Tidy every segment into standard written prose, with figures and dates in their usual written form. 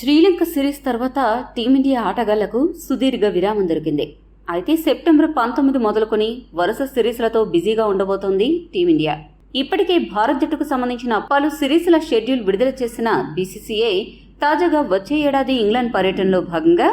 Sri Lanka series తర్వాత team India ఆటగాళ్లకు సుదీర్ఘ విరామం దొరికింది. అయితే సెప్టెంబర్ 19 మొదలుకొని వరుస సిరీస్లతో బిజీగా ఉండబోతోంది టీమిండియా. ఇప్పటికే భారత్ జట్టుకు సంబంధించిన పలు సిరీస్ల షెడ్యూల్ విడుదల చేసిన బీసీసీఐ తాజాగా వచ్చే ఏడాది ఇంగ్లాండ్ పర్యటనలో భాగంగా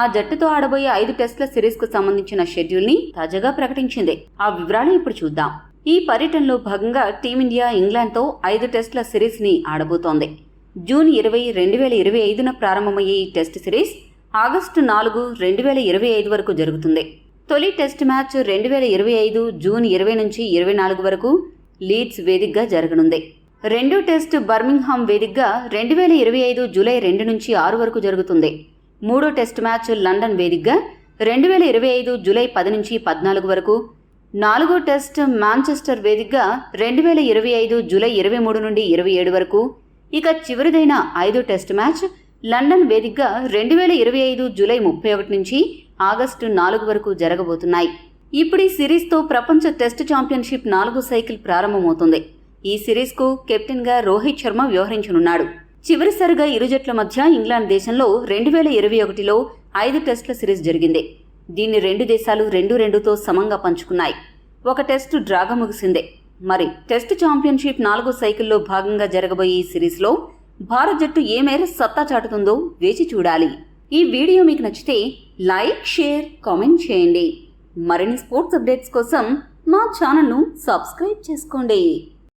ఆ జట్టుతో ఆడబోయే 5 టెస్టుల సిరీస్ కు సంబంధించిన షెడ్యూల్ ని తాజాగా ప్రకటించింది. ఆ వివరాలు ఇప్పుడు చూద్దాం. ఈ పర్యటనలో భాగంగా టీమిండియా ఇంగ్లాండ్తో 5 టెస్టుల సిరీస్ ని ఆడబోతోంది. జూన్ 20, 2025న ప్రారంభమయ్యే ఈ టెస్ట్ సిరీస్ ఆగస్టు 4, 2025 వరకు జరుగుతుంది. తొలి టెస్ట్ మ్యాచ్ 2025 జూన్ 20 నుంచి 24 వరకు లీడ్స్ వేదికగా జరగనుంది. రెండో టెస్ట్ బర్మింగ్హామ్ వేదికగా 2025 జూలై 2 నుంచి 6 వరకు జరుగుతుంది. మూడో టెస్ట్ మ్యాచ్ లండన్ వేదికగా 2025 జూలై 10 నుంచి 14 వరకు. నాలుగో టెస్ట్ మాంచెస్టర్ వేదికగా 2025 జూలై 23 నుండి 27 వరకు. ఇక చివరిదైన 5వ టెస్ట్ మ్యాచ్ లండన్ వేదికగా 2025 జూలై 31 నుంచి ఆగస్టు 4 వరకు జరగబోతున్నాయి. ఇప్పుడు ఈ సిరీస్తో ప్రపంచ టెస్ట్ ఛాంపియన్షిప్ 4వ సైకిల్ ప్రారంభమవుతుంది. ఈ సిరీస్కు కెప్టెన్గా రోహిత్ శర్మ వ్యవహరించనున్నాడు. చివరిసారిగా ఇరు జట్ల మధ్య ఇంగ్లాండ్ దేశంలో 2021లో 5 టెస్టుల సిరీస్ జరిగింది. దీన్ని రెండు దేశాలు 2-2తో సమంగా పంచుకున్నాయి. ఒక టెస్టు డ్రాగా ముగిసిందే. మరి టెస్ట్ ఛాంపియన్షిప్ 4వ సైకిల్లో భాగంగా జరగబోయే ఈ సిరీస్లో భారత్ జట్టు ఏ మేర సత్తా చాటుతుందో వేచి చూడాలి. ఈ వీడియో మీకు నచ్చితే లైక్, షేర్, కామెంట్ చేయండి. మరిన్ని స్పోర్ట్స్ అప్డేట్స్ కోసం మా ఛానల్ను సబ్స్క్రైబ్ చేసుకోండి.